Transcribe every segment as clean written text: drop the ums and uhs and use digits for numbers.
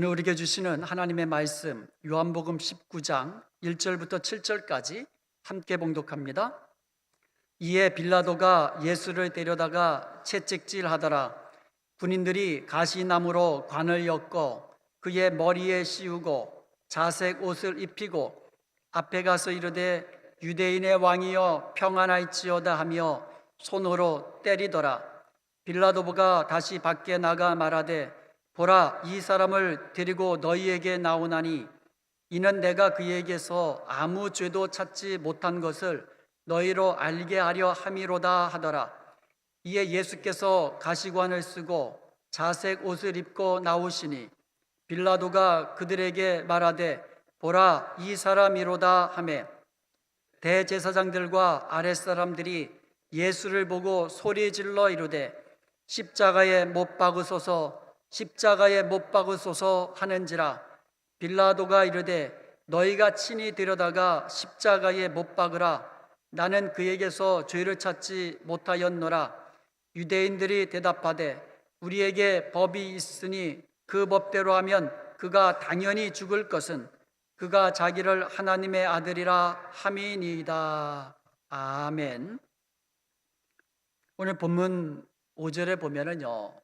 오늘 우리에게 주시는 하나님의 말씀 요한복음 19장 1절부터 7절까지 함께 봉독합니다. 이에 빌라도가 예수를 데려다가 채찍질하더라. 군인들이 가시나무로 관을 엮어 그의 머리에 씌우고 자색 옷을 입히고 앞에 가서 이르되 유대인의 왕이여 평안할지어다 하며 손으로 때리더라. 빌라도가 다시 밖에 나가 말하되 보라, 이 사람을 데리고 너희에게 나오나니 이는 내가 그에게서 아무 죄도 찾지 못한 것을 너희로 알게 하려 함이로다 하더라. 이에 예수께서 가시관을 쓰고 자색 옷을 입고 나오시니 빌라도가 그들에게 말하되 보라, 이 사람이로다 하매 대제사장들과 아랫사람들이 예수를 보고 소리질러 이르되 십자가에 못 박으소서, 십자가에 못 박으소서 하는지라. 빌라도가 이르되 너희가 친히 데려다가 십자가에 못 박으라. 나는 그에게서 죄를 찾지 못하였노라. 유대인들이 대답하되 우리에게 법이 있으니 그 법대로 하면 그가 당연히 죽을 것은 그가 자기를 하나님의 아들이라 함이니이다. 아멘. 오늘 본문 5절에 보면은요,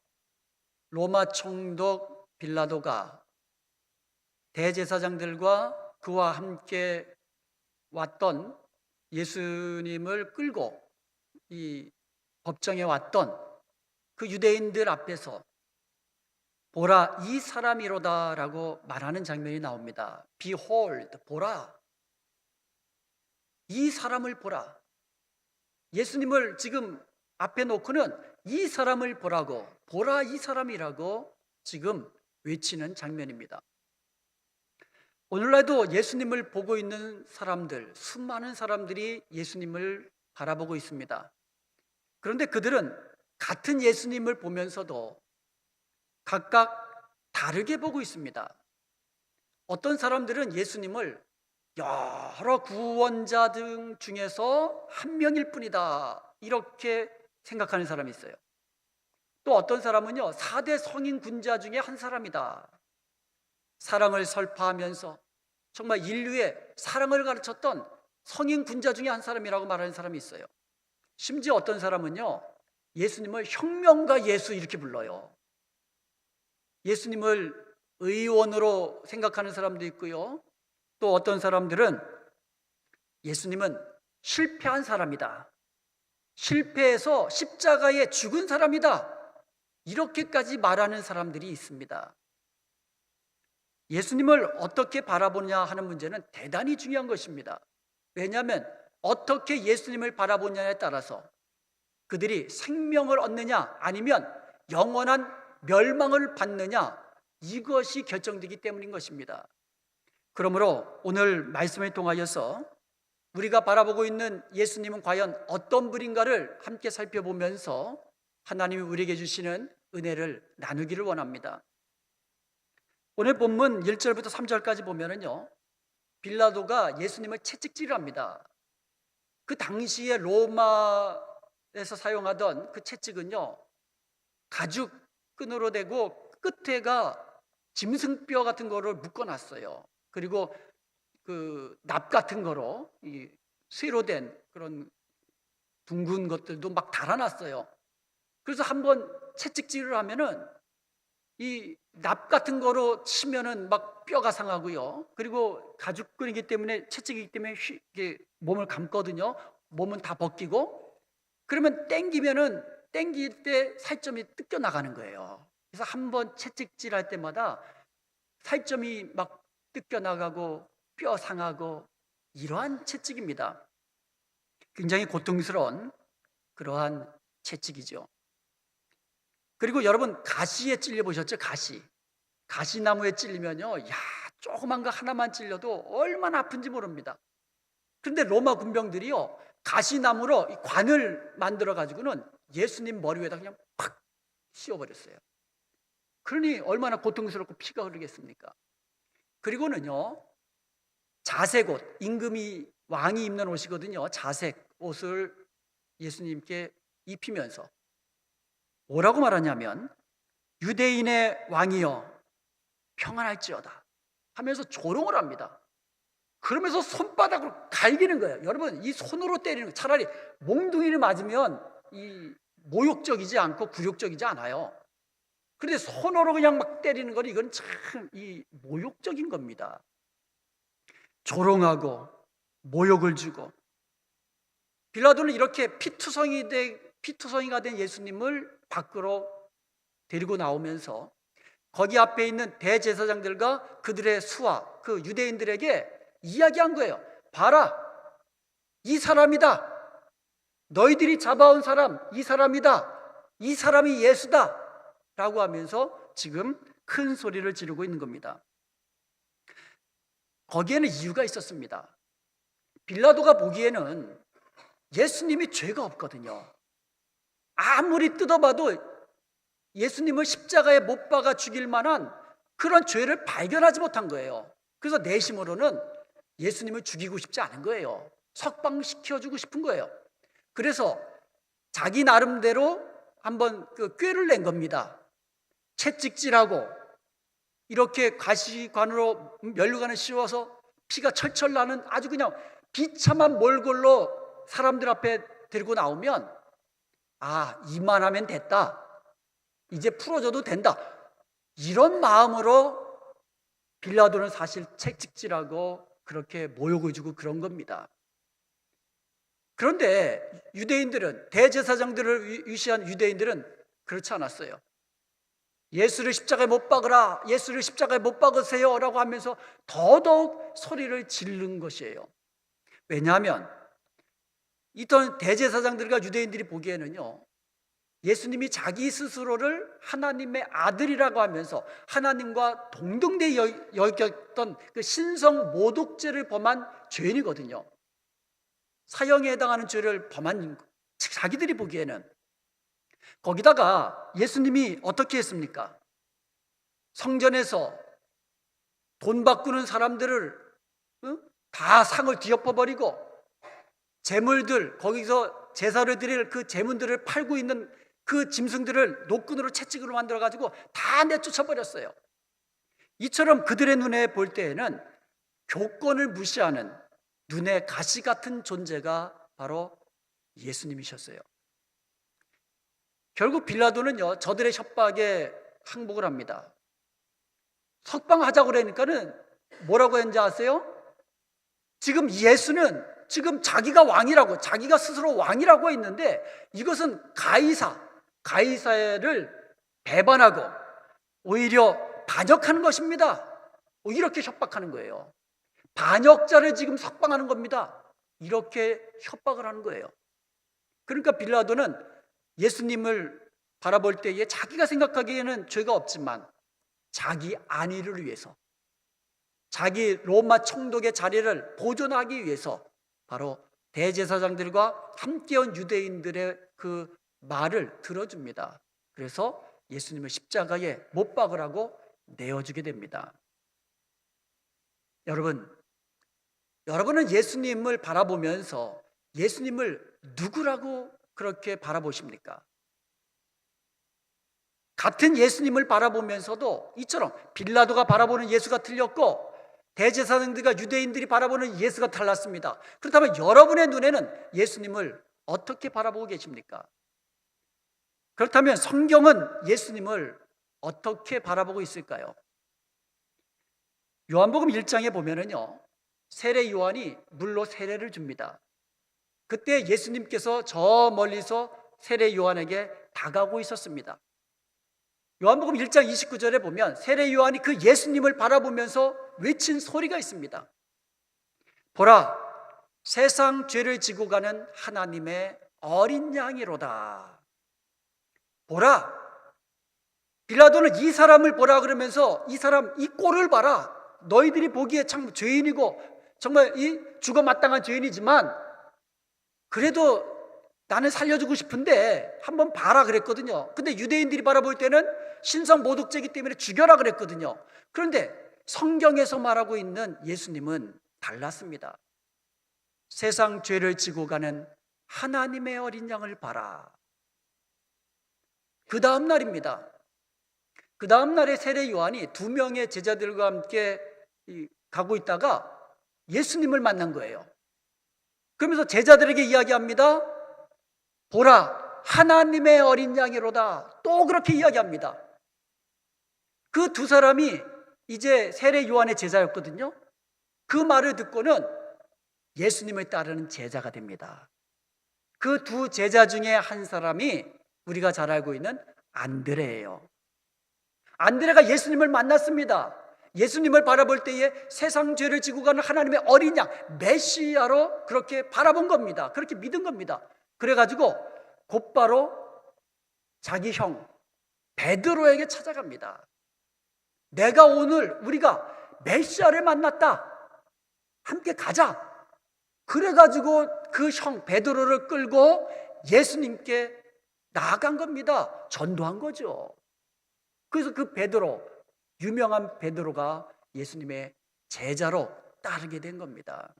로마 총독 빌라도가 대제사장들과 그와 함께 왔던 예수님을 끌고 이 법정에 왔던 그 유대인들 앞에서 보라, 이 사람이로다라고 말하는 장면이 나옵니다. Behold, 보라, 이 사람을 보라. 예수님을 지금 앞에 놓고는 이 사람을 보라고, 보라 이 사람이라고 지금 외치는 장면입니다. 오늘날도 예수님을 보고 있는 사람들, 수많은 사람들이 예수님을 바라보고 있습니다. 그런데 그들은 같은 예수님을 보면서도 각각 다르게 보고 있습니다. 어떤 사람들은 예수님을 여러 구원자 등 중에서 한 명일 뿐이다, 이렇게 생각하는 사람이 있어요. 또 어떤 사람은요, 4대 성인 군자 중에 한 사람이다, 사랑을 설파하면서 정말 인류에 사랑을 가르쳤던 성인 군자 중에 한 사람이라고 말하는 사람이 있어요. 심지어 어떤 사람은요, 예수님을 혁명가 예수 이렇게 불러요. 예수님을 의원으로 생각하는 사람도 있고요, 또 어떤 사람들은 예수님은 실패한 사람이다, 실패해서 십자가에 죽은 사람이다, 이렇게까지 말하는 사람들이 있습니다. 예수님을 어떻게 바라보냐 하는 문제는 대단히 중요한 것입니다. 왜냐하면 어떻게 예수님을 바라보냐에 따라서 그들이 생명을 얻느냐 아니면 영원한 멸망을 받느냐, 이것이 결정되기 때문인 것입니다. 그러므로 오늘 말씀을 통하여서 우리가 바라보고 있는 예수님은 과연 어떤 분인가를 함께 살펴보면서 하나님이 우리에게 주시는 은혜를 나누기를 원합니다. 오늘 본문 1절부터 3절까지 보면은요, 빌라도가 예수님을 채찍질합니다. 그 당시에 로마에서 사용하던 그 채찍은요, 가죽 끈으로 되고 끝에가 짐승뼈 같은 거를 묶어놨어요. 그리고 그 납 같은 거로 이 쇠로 된 그런 둥근 것들도 막 달아놨어요. 그래서 한번 채찍질을 하면은 이 납 같은 거로 치면은 막 뼈가 상하고요. 그리고 가죽끈이기 때문에, 채찍이기 때문에 이게 몸을 감거든요. 몸은 다 벗기고, 그러면 땡길 때 살점이 뜯겨 나가는 거예요. 그래서 한번 채찍질할 때마다 살점이 막 뜯겨 나가고 뼈 상하고, 이러한 채찍입니다. 굉장히 고통스러운 그러한 채찍이죠. 그리고 여러분, 가시에 찔려 보셨죠? 가시나무에 찔리면요, 조그만 거 하나만 찔려도 얼마나 아픈지 모릅니다. 그런데 로마 군병들이요, 가시나무로 관을 만들어 가지고는 예수님 머리 위에다 그냥 팍 씌워버렸어요. 그러니 얼마나 고통스럽고 피가 흐르겠습니까? 그리고는요, 자색 옷, 임금이, 왕이 입는 옷이거든요. 자색 옷을 예수님께 입히면서 뭐라고 말하냐면 유대인의 왕이여 평안할지어다 하면서 조롱을 합니다. 그러면서 손바닥으로 갈기는 거예요. 여러분, 이 손으로 때리는 거, 차라리 몽둥이를 맞으면 이 모욕적이지 않고 굴욕적이지 않아요. 그런데 손으로 그냥 막 때리는 건 이건 참 이 모욕적인 겁니다. 조롱하고 모욕을 주고, 빌라도는 이렇게 피투성이가 된 예수님을 밖으로 데리고 나오면서 거기 앞에 있는 대제사장들과 그들의 수하, 그 유대인들에게 이야기한 거예요. 봐라, 이 사람이다. 너희들이 잡아온 사람, 이 사람이다. 이 사람이 예수다. 라고 하면서 지금 큰 소리를 지르고 있는 겁니다. 거기에는 이유가 있었습니다. 빌라도가 보기에는 예수님이 죄가 없거든요. 아무리 뜯어봐도 예수님을 십자가에 못 박아 죽일 만한 그런 죄를 발견하지 못한 거예요. 그래서 내심으로는 예수님을 죽이고 싶지 않은 거예요. 석방시켜주고 싶은 거예요. 그래서 자기 나름대로 한번 그 꾀를 낸 겁니다. 채찍질하고 이렇게 가시관으로 면류관을 씌워서 피가 철철 나는 아주 그냥 비참한 몰골로 사람들 앞에 데리고 나오면, 아, 이만하면 됐다, 이제 풀어줘도 된다, 이런 마음으로 빌라도는 사실 채찍질하고 그렇게 모욕을 주고 그런 겁니다. 그런데 유대인들은, 대제사장들을 위시한 유대인들은 그렇지 않았어요. 예수를 십자가에 못 박으라, 예수를 십자가에 못 박으세요 라고 하면서 더더욱 소리를 지르는 것이에요. 왜냐하면 이던 대제사장들과 유대인들이 보기에는요, 예수님이 자기 스스로를 하나님의 아들이라고 하면서 하나님과 동등되이 여겼던 그 신성 모독죄를 범한 죄인이거든요. 사형에 해당하는 죄를 범한 자기들이 보기에는. 거기다가 예수님이 어떻게 했습니까? 성전에서 돈 바꾸는 사람들을 다 상을 뒤엎어버리고, 재물들, 거기서 제사를 드릴 그 재물들을 팔고 있는 그 짐승들을 노끈으로 채찍으로 만들어가지고 다 내쫓아버렸어요. 이처럼 그들의 눈에 볼 때에는 교권을 무시하는 눈에 가시 같은 존재가 바로 예수님이셨어요. 결국 빌라도는요, 저들의 협박에 항복을 합니다. 석방하자고 그러니까는 뭐라고 했는지 아세요? 지금 예수는 지금 자기가 왕이라고, 자기가 스스로 왕이라고 했는데 이것은 가이사를 배반하고 오히려 반역하는 것입니다. 이렇게 협박하는 거예요. 반역자를 지금 석방하는 겁니다. 이렇게 협박을 하는 거예요. 그러니까 빌라도는 예수님을 바라볼 때에 자기가 생각하기에는 죄가 없지만 자기 안위를 위해서, 자기 로마 총독의 자리를 보존하기 위해서 바로 대제사장들과 함께 온 유대인들의 그 말을 들어줍니다. 그래서 예수님을 십자가에 못 박으라고 내어주게 됩니다. 여러분은 예수님을 바라보면서 예수님을 누구라고 그렇게 바라보십니까? 같은 예수님을 바라보면서도 이처럼 빌라도가 바라보는 예수가 틀렸고 대제사장들과 유대인들이 바라보는 예수가 달랐습니다. 그렇다면 여러분의 눈에는 예수님을 어떻게 바라보고 계십니까? 그렇다면 성경은 예수님을 어떻게 바라보고 있을까요? 요한복음 1장에 보면은요, 세례 요한이 물로 세례를 줍니다. 그때 예수님께서 저 멀리서 세례 요한에게 다가오고 있었습니다. 요한복음 1장 29절에 보면 세례 요한이 그 예수님을 바라보면서 외친 소리가 있습니다. 보라, 세상 죄를 지고 가는 하나님의 어린 양이로다. 보라, 빌라도는 이 사람을 보라 그러면서 이 사람 이 꼴을 봐라. 너희들이 보기에 참 죄인이고 정말 이 죽어 마땅한 죄인이지만 그래도 나는 살려주고 싶은데 한번 봐라 그랬거든요. 근데 유대인들이 바라볼 때는 신성 모독죄이기 때문에 죽여라 그랬거든요. 그런데 성경에서 말하고 있는 예수님은 달랐습니다. 세상 죄를 지고 가는 하나님의 어린 양을 봐라. 그 다음 날입니다. 그 다음 날에 세례 요한이 2명의 제자들과 함께 가고 있다가 예수님을 만난 거예요. 그러면서 제자들에게 이야기합니다. 보라, 하나님의 어린 양이로다. 또 그렇게 이야기합니다. 그 두 사람이 이제 세례 요한의 제자였거든요. 그 말을 듣고는 예수님을 따르는 제자가 됩니다. 그 두 제자 중에 한 사람이 우리가 잘 알고 있는 안드레예요. 안드레가 예수님을 만났습니다. 예수님을 바라볼 때에 세상 죄를 지고 가는 하나님의 어린 양 메시아로 그렇게 바라본 겁니다. 그렇게 믿은 겁니다. 그래가지고 곧바로 자기 형 베드로에게 찾아갑니다. 내가 오늘 우리가 메시아를 만났다. 함께 가자. 그래가지고 그 형 베드로를 끌고 예수님께 나아간 겁니다. 전도한 거죠. 그래서 그 베드로, 유명한 베드로가 예수님의 제자로 따르게 된 겁니다.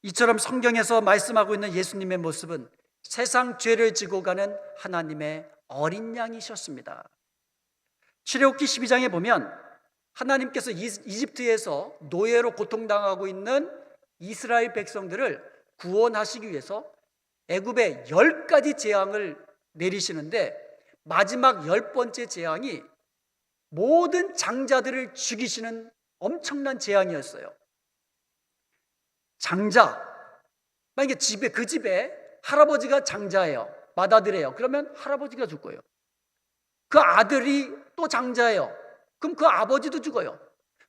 이처럼 성경에서 말씀하고 있는 예수님의 모습은 세상 죄를 지고 가는 하나님의 어린 양이셨습니다. 출애굽기 12장에 보면 하나님께서 이집트에서 노예로 고통당하고 있는 이스라엘 백성들을 구원하시기 위해서 애굽에 10가지 재앙을 내리시는데 마지막 10번째 재앙이 모든 장자들을 죽이시는 엄청난 재앙이었어요. 장자, 만약에 그 집에 할아버지가 장자예요. 맏아들이에요. 그러면 할아버지가 죽어요. 그 아들이 또 장자예요. 그럼 그 아버지도 죽어요.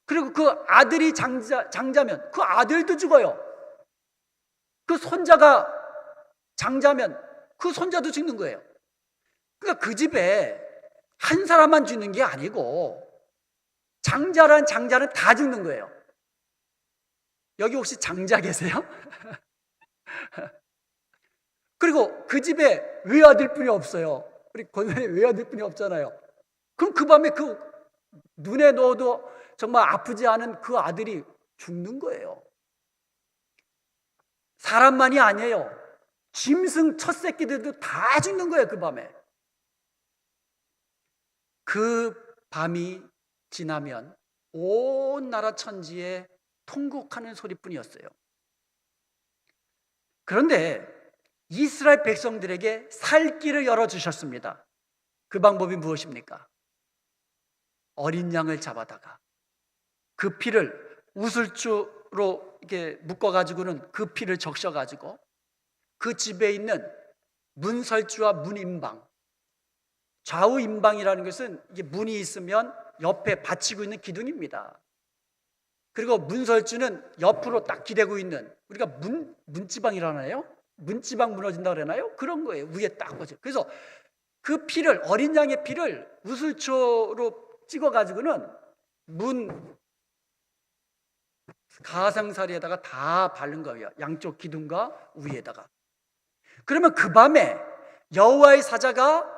그리고 그 아들이 장자면 그 아들도 죽어요. 그 손자가 장자면 그 손자도 죽는 거예요. 그러니까 그 집에 한 사람만 죽는 게 아니고 장자란 장자는 다 죽는 거예요. 여기 혹시 장자 계세요? 그리고 그 집에 외아들뿐이 없어요. 우리 권사님 외아들뿐이 없잖아요. 그럼 그 밤에 그 눈에 넣어도 정말 아프지 않은 그 아들이 죽는 거예요. 사람만이 아니에요. 짐승 첫 새끼들도 다 죽는 거예요. 그 밤에. 그 밤이 지나면 온 나라 천지에 통곡하는 소리뿐이었어요. 그런데 이스라엘 백성들에게 살 길을 열어주셨습니다. 그 방법이 무엇입니까? 어린 양을 잡아다가 그 피를 우슬주로 이렇게 묶어가지고는 그 피를 적셔가지고 그 집에 있는 문설주와 문인방, 좌우 인방이라는 것은 이게 문이 있으면 옆에 받치고 있는 기둥입니다. 그리고 문설주는 옆으로 딱 기대고 있는, 우리가 문지방이라나요? 문지방 무너진다 그러나요? 그런 거예요. 위에 딱 꽂혀. 그래서 그 피를, 어린 양의 피를 우슬초로 찍어가지고는 문 가상사리에다가 다 바른 거예요. 양쪽 기둥과 위에다가. 그러면 그 밤에 여호와의 사자가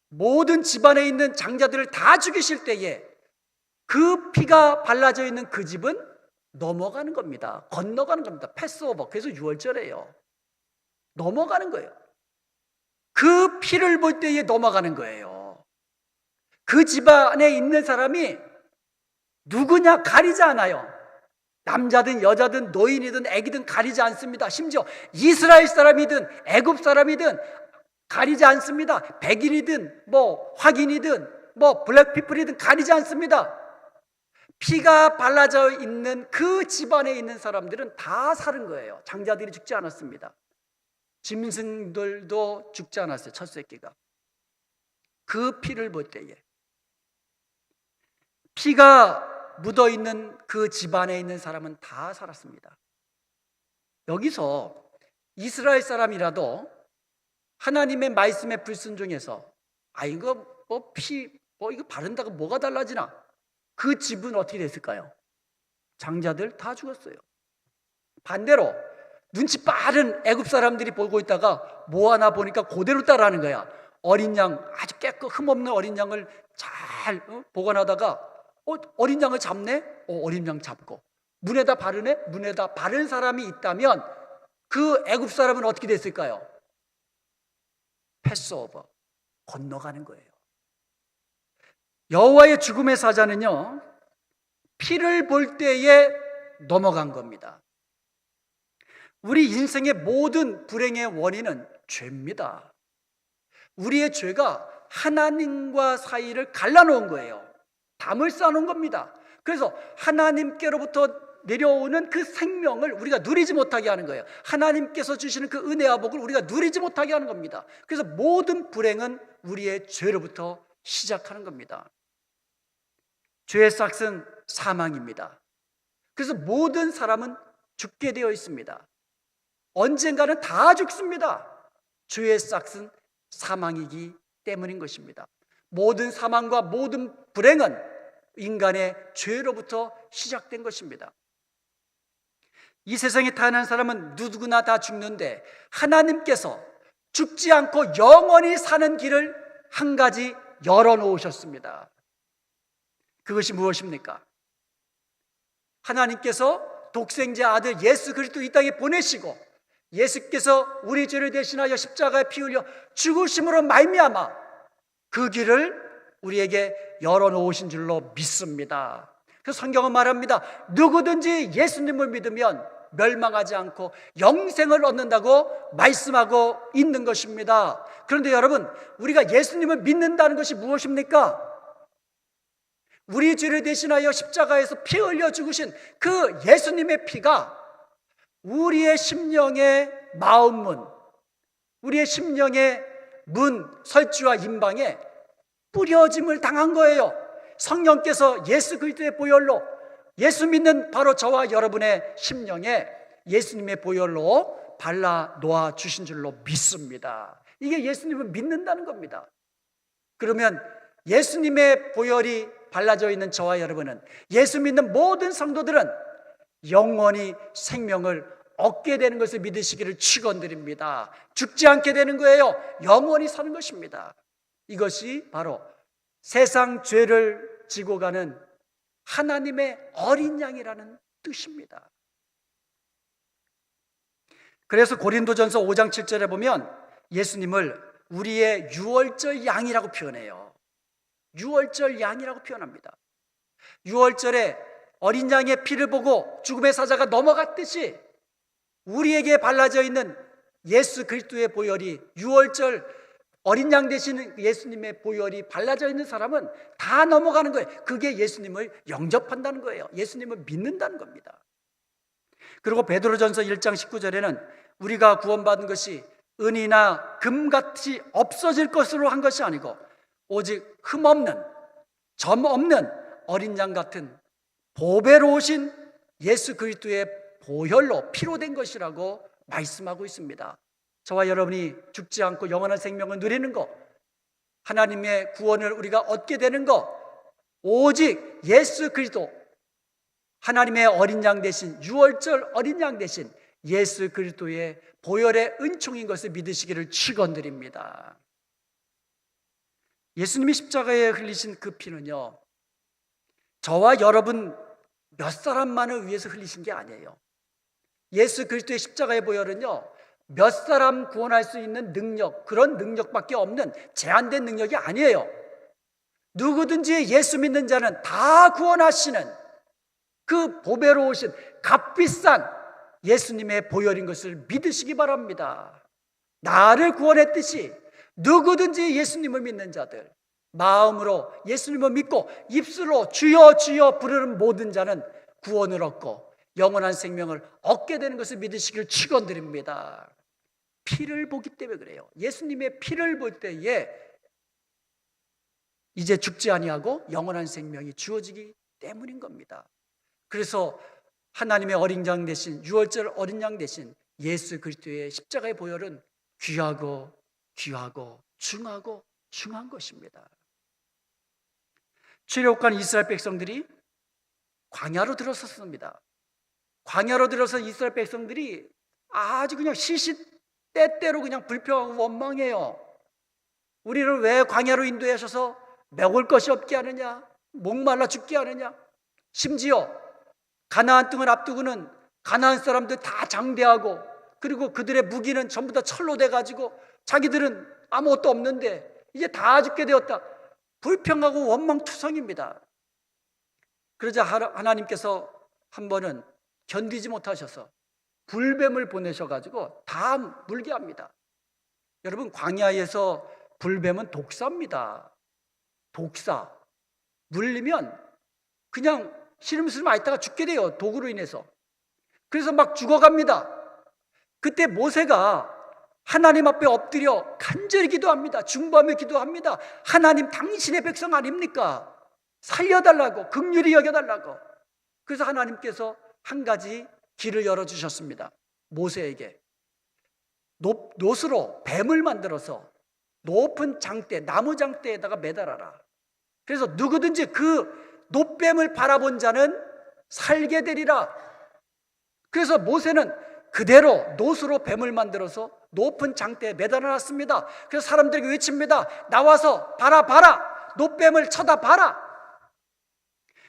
모든 집안에 있는 장자들을 다 죽이실 때에 그 피가 발라져 있는 그 집은 넘어가는 겁니다. 건너가는 겁니다. 패스오버. 그래서 6월절이에요. 넘어가는 거예요. 그 피를 볼 때에 넘어가는 거예요. 그 집안에 있는 사람이 누구냐 가리지 않아요. 남자든 여자든 노인이든 애기든 가리지 않습니다. 심지어 이스라엘 사람이든 애굽 사람이든 가리지 않습니다. 백인이든 뭐 확인이든 뭐 블랙피플이든 가리지 않습니다. 피가 발라져 있는 그 집안에 있는 사람들은 다 살은 거예요. 장자들이 죽지 않았습니다. 짐승들도 죽지 않았어요. 첫 새끼가. 그 피를 볼 때에 피가 묻어있는 그 집안에 있는 사람은 다 살았습니다. 여기서 이스라엘 사람이라도 하나님의 말씀에 불순종해서 이거 뭐 피 이거 바른다고 뭐가 달라지나? 그 집은 어떻게 됐을까요? 장자들 다 죽었어요. 반대로 눈치 빠른 애굽 사람들이 보고 있다가 뭐 하나 보니까 그대로 따라하는 거야. 어린 양, 아주 흠없는 어린 양을 잘 보관하다가 어린 양을 잡네? 어린 양 잡고 문에다 바르네? 문에다 바른 사람이 있다면 그 애굽 사람은 어떻게 됐을까요? 패스오버, 건너가는 거예요. 여호와의 죽음의 사자는요, 피를 볼 때에 넘어간 겁니다. 우리 인생의 모든 불행의 원인은 죄입니다. 우리의 죄가 하나님과 사이를 갈라놓은 거예요. 담을 쌓아놓은 겁니다. 그래서 하나님께로부터 내려오는 그 생명을 우리가 누리지 못하게 하는 거예요. 하나님께서 주시는 그 은혜와 복을 우리가 누리지 못하게 하는 겁니다. 그래서 모든 불행은 우리의 죄로부터 시작하는 겁니다. 죄의 싹은 사망입니다. 그래서 모든 사람은 죽게 되어 있습니다. 언젠가는 다 죽습니다. 죄의 싹은 사망이기 때문인 것입니다. 모든 사망과 모든 불행은 인간의 죄로부터 시작된 것입니다. 이 세상에 태어난 사람은 누구나 다 죽는데 하나님께서 죽지 않고 영원히 사는 길을 한 가지 열어놓으셨습니다. 그것이 무엇입니까? 하나님께서 독생자 아들 예수 그리스도 이 땅에 보내시고 예수께서 우리 죄를 대신하여 십자가에 피 흘려 죽으심으로 말미암아 그 길을 우리에게 열어놓으신 줄로 믿습니다. 그래서 성경은 말합니다. 누구든지 예수님을 믿으면 멸망하지 않고 영생을 얻는다고 말씀하고 있는 것입니다. 그런데 여러분, 우리가 예수님을 믿는다는 것이 무엇입니까? 우리 죄를 대신하여 십자가에서 피 흘려 죽으신 그 예수님의 피가 우리의 심령의 마음문, 우리의 심령의 문, 설주와 임방에 뿌려짐을 당한 거예요. 성령께서 예수 그리스도의 보혈로, 예수 믿는 바로 저와 여러분의 심령에 예수님의 보혈로 발라 놓아 주신 줄로 믿습니다. 이게 예수님을 믿는다는 겁니다. 그러면 예수님의 보혈이 발라져 있는 저와 여러분은, 예수 믿는 모든 성도들은 영원히 생명을 얻게 되는 것을 믿으시기를 축원드립니다. 죽지 않게 되는 거예요. 영원히 사는 것입니다. 이것이 바로 세상 죄를 지고 가는 하나님의 어린 양이라는 뜻입니다. 그래서 고린도전서 5장 7절에 보면 예수님을 우리의 유월절 양이라고 표현해요. 유월절 양이라고 표현합니다. 유월절에 어린 양의 피를 보고 죽음의 사자가 넘어갔듯이 우리에게 발라져 있는 예수 그리스도의 보혈이, 유월절 어린 양 되시는 예수님의 보혈이 발라져 있는 사람은 다 넘어가는 거예요. 그게 예수님을 영접한다는 거예요. 예수님을 믿는다는 겁니다. 그리고 베드로전서 1장 19절에는 우리가 구원받은 것이 은이나 금같이 없어질 것으로 한 것이 아니고 오직 흠없는, 점 없는 어린 양 같은 보배로우신 예수 그리스도의 보혈로 피로 된 것이라고 말씀하고 있습니다. 저와 여러분이 죽지 않고 영원한 생명을 누리는 것, 하나님의 구원을 우리가 얻게 되는 것, 오직 예수 그리스도, 하나님의 어린 양 대신, 유월절 어린 양 대신 예수 그리스도의 보혈의 은총인 것을 믿으시기를 축원드립니다. 예수님이 십자가에 흘리신 그 피는요, 저와 여러분 몇 사람만을 위해서 흘리신 게 아니에요. 예수 그리스도의 십자가의 보혈은요, 몇 사람 구원할 수 있는 능력, 그런 능력밖에 없는 제한된 능력이 아니에요. 누구든지 예수 믿는 자는 다 구원하시는 그 보배로우신 값비싼 예수님의 보혈인 것을 믿으시기 바랍니다. 나를 구원했듯이 누구든지 예수님을 믿는 자들, 마음으로 예수님을 믿고 입술로 주여 주여 부르는 모든 자는 구원을 얻고 영원한 생명을 얻게 되는 것을 믿으시길 축원드립니다. 피를 보기 때문에 그래요. 예수님의 피를 볼 때에 이제 죽지 아니하고 영원한 생명이 주어지기 때문인 겁니다. 그래서 하나님의 어린 양 대신, 유월절 어린 양 대신 예수 그리스도의 십자가의 보혈은 귀하고 귀하고 중한 것입니다. 출애굽한 이스라엘 백성들이 광야로 들어섰습니다. 광야로 들어서 이스라엘 백성들이 아주 그냥 시시때때로 그냥 불평하고 원망해요. 우리를 왜 광야로 인도하셔서 먹을 것이 없게 하느냐, 목말라 죽게 하느냐. 심지어 가나안 땅을 앞두고는 가나안 사람들 다 장대하고, 그리고 그들의 무기는 전부 다 철로 돼가지고 자기들은 아무것도 없는데 이제 다 죽게 되었다. 불평하고 원망투성입니다. 그러자 하나님께서 한 번은 견디지 못하셔서 불뱀을 보내셔가지고 다 물게 합니다. 여러분, 광야에서 불뱀은 독사입니다. 독사. 물리면 그냥 시름시름 많이 있다가 죽게 돼요. 독으로 인해서. 그래서 막 죽어갑니다. 그때 모세가 하나님 앞에 엎드려 간절히 기도합니다. 중보하며 기도합니다. 하나님, 당신의 백성 아닙니까? 살려달라고, 긍휼히 여겨달라고. 그래서 하나님께서 한 가지 길을 열어주셨습니다. 모세에게 놋으로 뱀을 만들어서 높은 장대, 나무 장대에다가 매달아라. 그래서 누구든지 그 놋뱀을 바라본 자는 살게 되리라. 그래서 모세는 그대로 놋으로 뱀을 만들어서 높은 장대에 매달아놨습니다. 그래서 사람들에게 외칩니다. 나와서 봐라. 놋뱀을 쳐다봐라.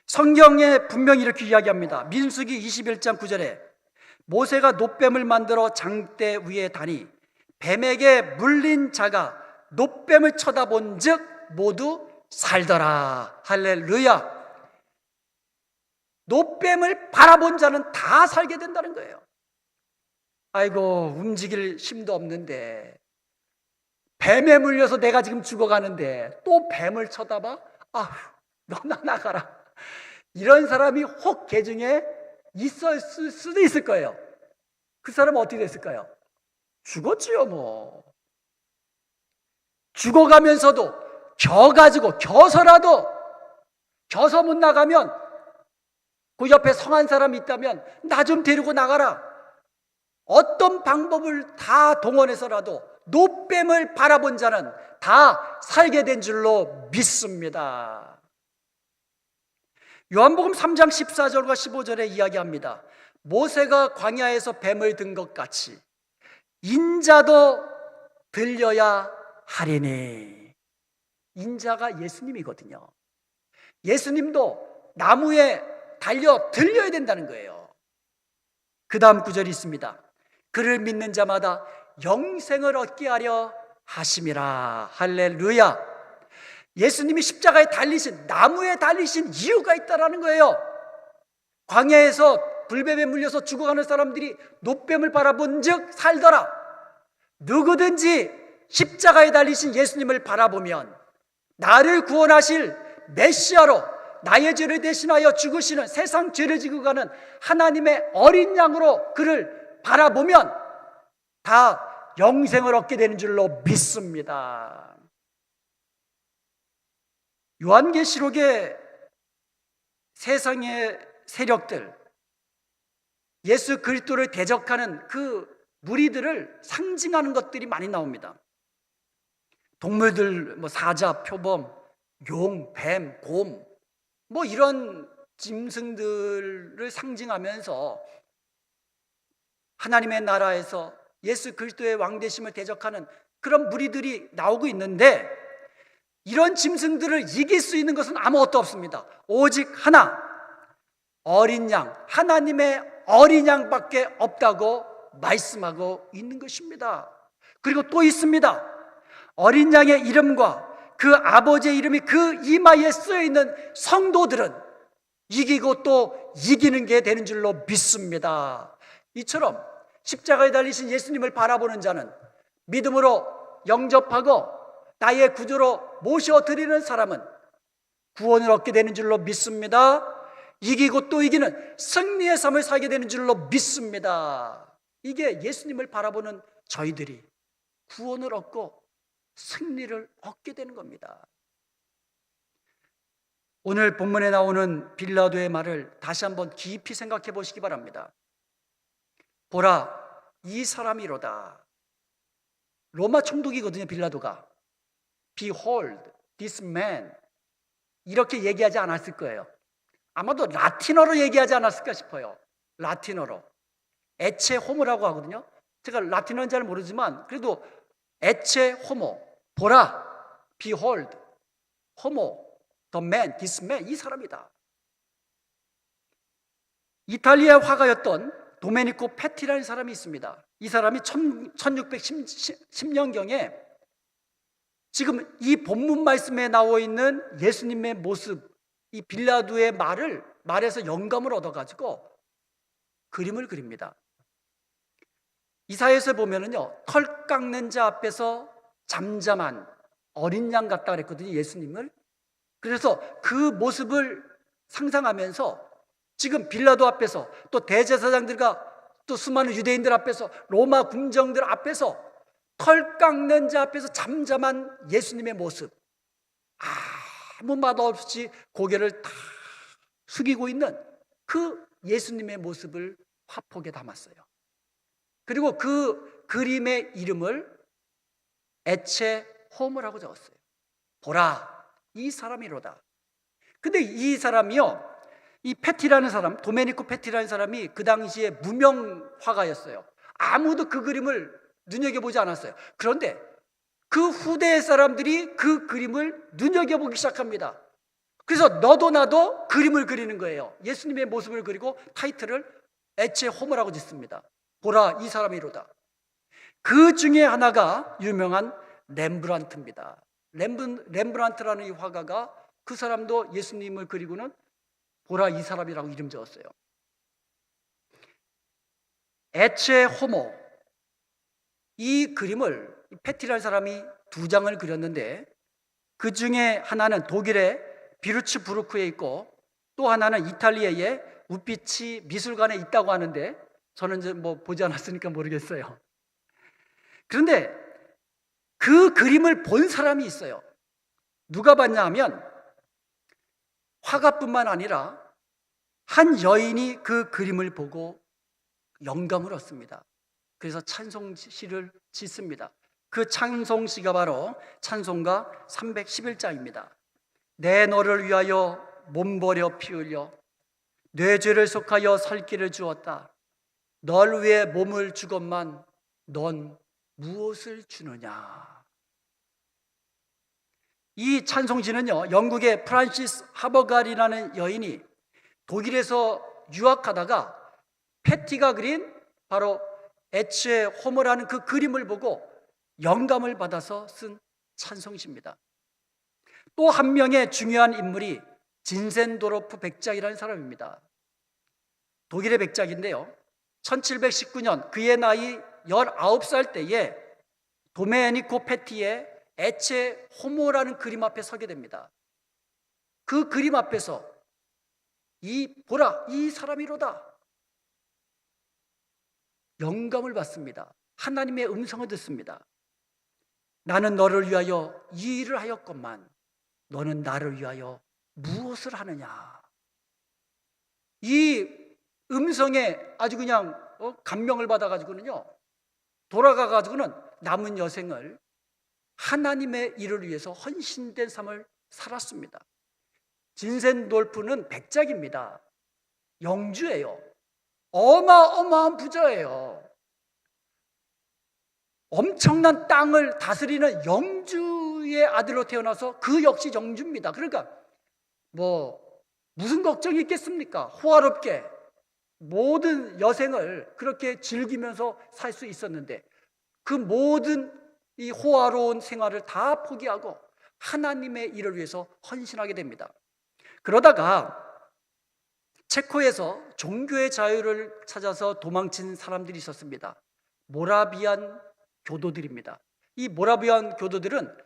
성경에 분명히 이렇게 이야기합니다. 민수기 21장 9절에 모세가 놋뱀을 만들어 장대 위에 다니 뱀에게 물린 자가 놋뱀을 쳐다본 즉 모두 살더라. 할렐루야. 놋뱀을 바라본 자는 다 살게 된다는 거예요. 아이고, 움직일 힘도 없는데, 뱀에 물려서 내가 지금 죽어가는데 또 뱀을 쳐다봐? 아휴, 너나 나가라. 이런 사람이 혹 개중에 있을 수도 있을 거예요. 그 사람은 어떻게 됐을까요? 죽었지요, 뭐. 죽어가면서도 겨서 못 나가면 그 옆에 성한 사람이 있다면 나 좀 데리고 나가라. 어떤 방법을 다 동원해서라도 놋뱀을 바라본 자는 다 살게 된 줄로 믿습니다. 요한복음 3장 14절과 15절에 이야기합니다. 모세가 광야에서 뱀을 든 것 같이 인자도 들려야 하리니. 인자가 예수님이거든요. 예수님도 나무에 달려 들려야 된다는 거예요. 그 다음 구절이 있습니다. 그를 믿는 자마다 영생을 얻게 하려 하심이라. 할렐루야. 예수님이 십자가에 달리신, 나무에 달리신 이유가 있다라는 거예요. 광야에서 불뱀에 물려서 죽어가는 사람들이 놋뱀을 바라본 즉 살더라. 누구든지 십자가에 달리신 예수님을 바라보면 나를 구원하실 메시아로 나의 죄를 대신하여 죽으시는, 세상 죄를 지고 가는 하나님의 어린 양으로 그를 바라보면 다 영생을 얻게 되는 줄로 믿습니다. 요한계시록의 세상의 세력들, 예수 그리스도를 대적하는 그 무리들을 상징하는 것들이 많이 나옵니다. 동물들, 사자, 표범, 용, 뱀, 곰, 이런 짐승들을 상징하면서 하나님의 나라에서 예수 그리스도의 왕되심을 대적하는 그런 무리들이 나오고 있는데, 이런 짐승들을 이길 수 있는 것은 아무것도 없습니다. 오직 하나, 어린 양, 하나님의 어린 양밖에 없다고 말씀하고 있는 것입니다. 그리고 또 있습니다. 어린 양의 이름과 그 아버지의 이름이 그 이마에 쓰여 있는 성도들은 이기고 또 이기는 게 되는 줄로 믿습니다. 이처럼 십자가에 달리신 예수님을 바라보는 자는 믿음으로 영접하고 나의 구주로 모셔드리는 사람은 구원을 얻게 되는 줄로 믿습니다. 이기고 또 이기는 승리의 삶을 살게 되는 줄로 믿습니다. 이게 예수님을 바라보는 저희들이 구원을 얻고 승리를 얻게 되는 겁니다. 오늘 본문에 나오는 빌라도의 말을 다시 한번 깊이 생각해 보시기 바랍니다. 보라, 이 사람이로다. 로마 총독이거든요, 빌라도가. Behold, this man. 이렇게 얘기하지 않았을 거예요. 아마도 라틴어로 얘기하지 않았을까 싶어요. 라틴어로. 에체 호모라고 하거든요. 제가 라틴어는 잘 모르지만 그래도 에체 호모, 보라, behold, 호모, the man, this man, 이 사람이다. 이탈리아 화가였던 도메니코 페티라는 사람이 있습니다. 이 사람이 1610년경에 지금 이 본문 말씀에 나와 있는 예수님의 모습, 이 빌라도의 말에서 영감을 얻어가지고 그림을 그립니다. 이사야서에 보면은요, 털 깎는 자 앞에서 잠잠한 어린 양 같다 그랬거든요, 예수님을. 그래서 그 모습을 상상하면서 지금 빌라도 앞에서, 또 대제사장들과 또 수많은 유대인들 앞에서, 로마 궁정들 앞에서 털 깎는 자 앞에서 잠잠한 예수님의 모습, 아무 말 없이 고개를 다 숙이고 있는 그 예수님의 모습을 화폭에 담았어요. 그리고 그 그림의 이름을 에체 호모라고 적었어요. 보라, 이 사람이로다. 근데 이 사람이요, 이 페티라는 사람, 도메니코 페티라는 사람이 그 당시에 무명 화가였어요. 아무도 그 그림을 눈여겨보지 않았어요. 그런데 그 후대의 사람들이 그 그림을 눈여겨보기 시작합니다. 그래서 너도 나도 그림을 그리는 거예요. 예수님의 모습을 그리고 타이틀을 에체 호모라고 짓습니다. 보라, 이 사람이로다. 그 중에 하나가 유명한 렘브란트입니다. 렘브란트라는 이 화가가, 그 사람도 예수님을 그리고는 보라, 이 사람이라고 이름 지었어요. 에체 호모, 이 그림을 페티라는 사람이 2장을 그렸는데, 그 중에 하나는 독일의 비루츠부르크에 있고 또 하나는 이탈리아의 우피치 미술관에 있다고 하는데, 저는 이제 보지 않았으니까 모르겠어요. 그런데 그 그림을 본 사람이 있어요. 누가 봤냐 하면 화가뿐만 아니라 한 여인이 그 그림을 보고 영감을 얻습니다. 그래서 찬송시를 짓습니다. 그 찬송시가 바로 찬송가 311장입니다. 내 너를 위하여 몸버려 피 흘려 뇌 죄를 속하여 살 길을 주었다. 널 위해 몸을 주건만 넌 무엇을 주느냐. 이 찬송시는요, 영국의 프란시스 하버갈이라는 여인이 독일에서 유학하다가 패티가 그린 바로 에체 호모라는 그 그림을 보고 영감을 받아서 쓴 찬송시입니다. 또 한 명의 중요한 인물이 진센도르프 백작이라는 사람입니다. 독일의 백작인데요, 1719년 그의 나이 19살 때에 도메니코 페티의 에체 호모라는 그림 앞에 서게 됩니다. 그 그림 앞에서 보라, 이 사람이로다, 영감을 받습니다. 하나님의 음성을 듣습니다. 나는 너를 위하여 이 일을 하였건만 너는 나를 위하여 무엇을 하느냐. 이 음성에 아주 그냥 감명을 받아가지고는요, 돌아가가지고는 남은 여생을 하나님의 일을 위해서 헌신된 삶을 살았습니다. 진센돌프는 백작입니다. 영주예요. 어마어마한 부자예요. 엄청난 땅을 다스리는 영주의 아들로 태어나서 그 역시 영주입니다. 그러니까 무슨 걱정이 있겠습니까? 호화롭게 모든 여생을 그렇게 즐기면서 살 수 있었는데, 그 모든 이 호화로운 생활을 다 포기하고 하나님의 일을 위해서 헌신하게 됩니다. 그러다가 체코에서 종교의 자유를 찾아서 도망친 사람들이 있었습니다. 모라비안 교도들입니다. 이 모라비안 교도들은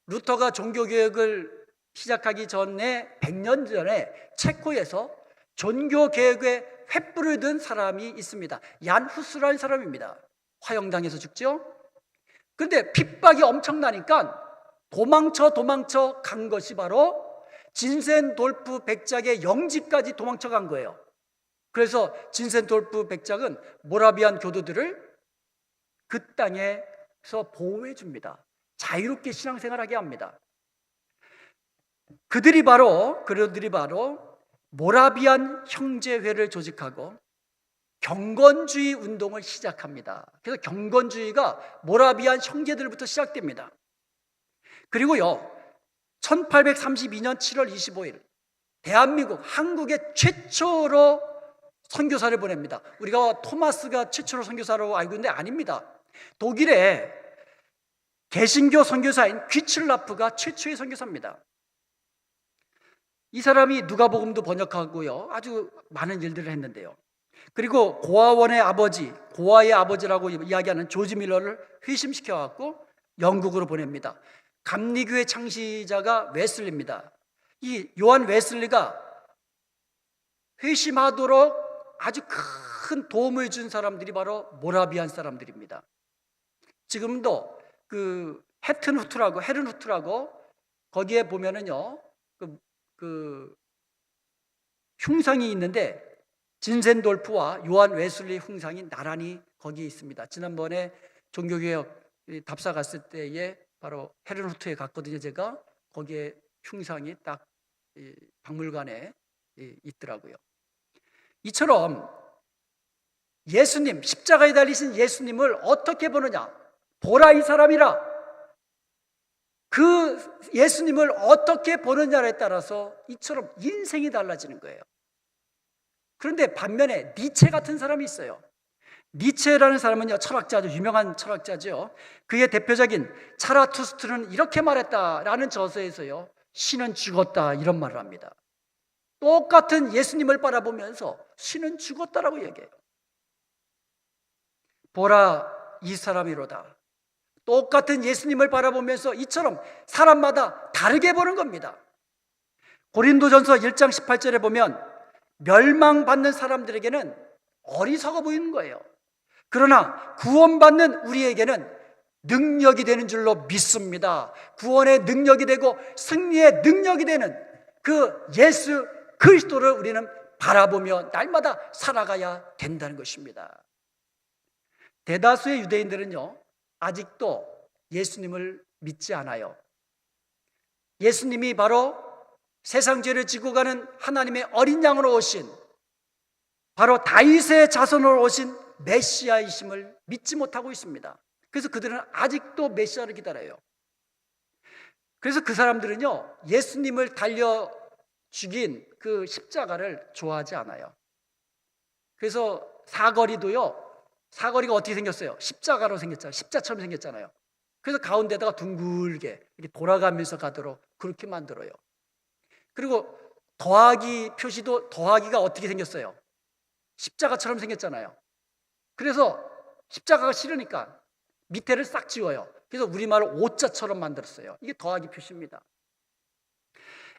루터가 종교개혁을 시작하기 전에 100년 전에 체코에서 종교개혁에 횃불을 든 사람이 있습니다. 얀 후스라는 사람입니다. 화형당해서 죽죠. 그런데 핍박이 엄청나니까 도망쳐 간 것이 바로 진센돌프 백작의 영지까지 도망쳐 간 거예요. 그래서 진센돌프 백작은 모라비안 교도들을 그 땅에서 보호해 줍니다. 자유롭게 신앙생활하게 합니다. 그들이 바로 모라비안 형제회를 조직하고 경건주의 운동을 시작합니다. 그래서 경건주의가 모라비안 형제들부터 시작됩니다. 그리고요, 1832년 7월 25일 대한민국, 한국의 최초로 선교사를 보냅니다. 우리가 토마스가 최초로 선교사라고 알고 있는데 아닙니다. 독일의 개신교 선교사인 귀출라프가 최초의 선교사입니다. 이 사람이 누가복음도 번역하고요, 아주 많은 일들을 했는데요. 그리고 고아원의 아버지, 고아의 아버지라고 이야기하는 조지 밀러를 회심시켜갖고 영국으로 보냅니다. 감리교회 창시자가 웨슬리입니다. 이 요한 웨슬리가 회심하도록 아주 큰 도움을 준 사람들이 바로 모라비안 사람들입니다. 지금도 그 헤른 후트라고 거기에 보면은요, 그 흉상이 있는데 진센돌프와 요한 웨슬리 흉상이 나란히 거기에 있습니다. 지난번에 종교개혁 답사 갔을 때에 바로 헤른 후트에 갔거든요. 제가 거기에 흉상이 딱 박물관에 있더라고요. 이처럼 예수님, 십자가에 달리신 예수님을 어떻게 보느냐? 보라 이 사람이라. 그 예수님을 어떻게 보느냐에 따라서 이처럼 인생이 달라지는 거예요. 그런데 반면에 니체 같은 사람이 있어요. 니체라는 사람은요, 철학자죠. 유명한 철학자죠. 그의 대표적인 차라투스트는 이렇게 말했다라는 저서에서요, 신은 죽었다 이런 말을 합니다. 똑같은 예수님을 바라보면서 신은 죽었다라고 얘기해요. 보라 이 사람이로다. 똑같은 예수님을 바라보면서 이처럼 사람마다 다르게 보는 겁니다. 고린도전서 1장 18절에 보면 멸망받는 사람들에게는 어리석어 보이는 거예요. 그러나 구원받는 우리에게는 능력이 되는 줄로 믿습니다. 구원의 능력이 되고 승리의 능력이 되는 그 예수 그리스도를 우리는 바라보며 날마다 살아가야 된다는 것입니다. 대다수의 유대인들은요, 아직도 예수님을 믿지 않아요. 예수님이 바로 세상 죄를 지고 가는 하나님의 어린 양으로 오신, 바로 다윗의 자손으로 오신 메시아이심을 믿지 못하고 있습니다. 그래서 그들은 아직도 메시아를 기다려요. 그래서 그 사람들은요, 예수님을 달려 죽인 그 십자가를 좋아하지 않아요. 그래서 사거리도요, 사거리가 어떻게 생겼어요? 십자가로 생겼잖아요. 십자처럼 생겼잖아요. 그래서 가운데다가 둥글게 이렇게 돌아가면서 가도록 그렇게 만들어요. 그리고 더하기 표시도 더하기가 어떻게 생겼어요? 십자가처럼 생겼잖아요. 그래서 십자가가 싫으니까 밑에를 싹 지워요. 그래서 우리말로 오자처럼 만들었어요. 이게 더하기 표시입니다.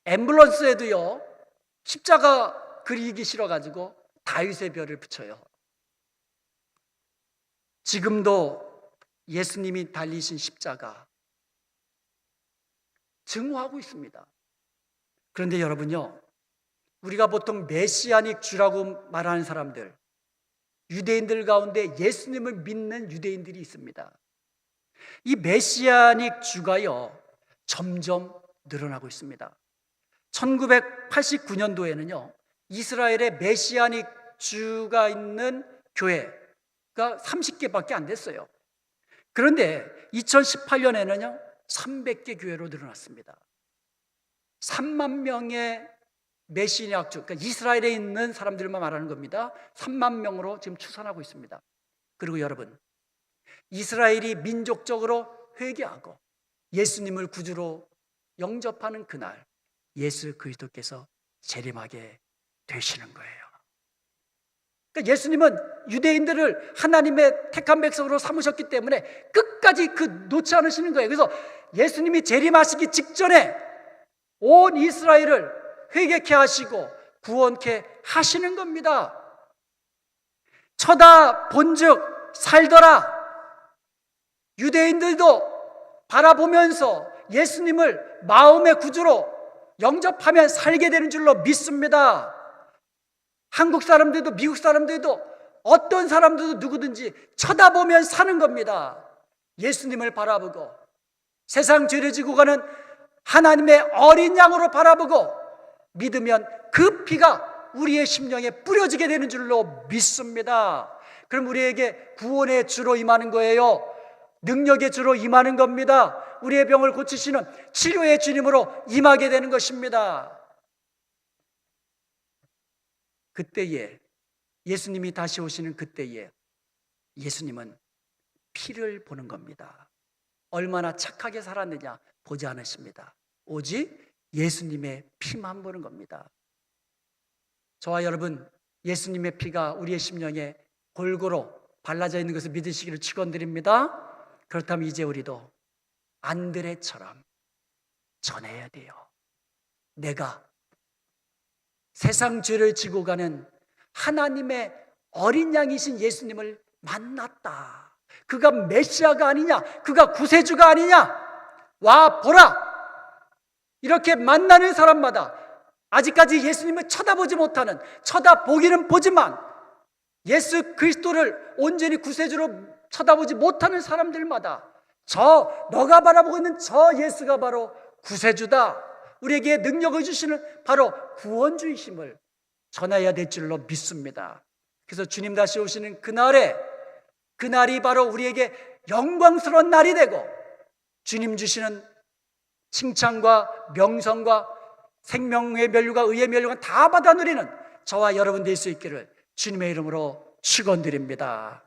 앰뷸런스에도요, 십자가 그리기 싫어가지고 다윗의 별을 붙여요. 지금도 예수님이 달리신 십자가 증오하고 있습니다. 그런데 여러분요, 우리가 보통 메시아닉 주라고 말하는 사람들, 유대인들 가운데 예수님을 믿는 유대인들이 있습니다. 이 메시아닉 주가요, 점점 늘어나고 있습니다. 1989년도에는요, 이스라엘의 메시아닉 주가 있는 교회가 30개밖에 안 됐어요. 그런데 2018년에는요, 300개 교회로 늘어났습니다. 3만 명의 메시아닉 주, 그러니까 이스라엘에 있는 사람들만 말하는 겁니다. 3만 명으로 지금 추산하고 있습니다. 그리고 여러분, 이스라엘이 민족적으로 회개하고 예수님을 구주로 영접하는 그날, 예수 그리스도께서 재림하게 되시는 거예요. 그러니까 예수님은 유대인들을 하나님의 택한 백성으로 삼으셨기 때문에 끝까지 놓지 않으시는 거예요. 그래서 예수님이 재림하시기 직전에 온 이스라엘을 회개케 하시고 구원케 하시는 겁니다. 쳐다본즉 살더라. 유대인들도 바라보면서 예수님을 마음의 구주로 영접하면 살게 되는 줄로 믿습니다. 한국 사람들도 미국 사람들도 어떤 사람들도 누구든지 쳐다보면 사는 겁니다. 예수님을 바라보고 세상 죄를 지고 가는 하나님의 어린 양으로 바라보고 믿으면 그 피가 우리의 심령에 뿌려지게 되는 줄로 믿습니다. 그럼 우리에게 구원의 주로 임하는 거예요. 능력의 주로 임하는 겁니다. 우리의 병을 고치시는 치료의 주님으로 임하게 되는 것입니다. 그때에 예수님이 다시 오시는 그때에 예수님은 피를 보는 겁니다. 얼마나 착하게 살았느냐 보지 않으십니다. 오직 예수님의 피만 보는 겁니다. 저와 여러분, 예수님의 피가 우리의 심령에 골고루 발라져 있는 것을 믿으시기를 축원드립니다. 그렇다면 이제 우리도 안드레처럼 전해야 돼요. 내가 세상 죄를 지고 가는 하나님의 어린 양이신 예수님을 만났다. 그가 메시아가 아니냐, 그가 구세주가 아니냐, 와 보라. 이렇게 만나는 사람마다 아직까지 예수님을 쳐다보지 못하는, 쳐다보기는 보지만 예수 그리스도를 온전히 구세주로 쳐다보지 못하는 사람들마다 너가 바라보고 있는 저 예수가 바로 구세주다, 우리에게 능력을 주시는 바로 구원주이심을 전해야 될 줄로 믿습니다. 그래서 주님 다시 오시는 그날이 바로 우리에게 영광스러운 날이 되고, 주님 주시는 칭찬과 명성과 생명의 면류가 의의 면류가 다 받아 누리는 저와 여러분 될 수 있기를 주님의 이름으로 축원드립니다.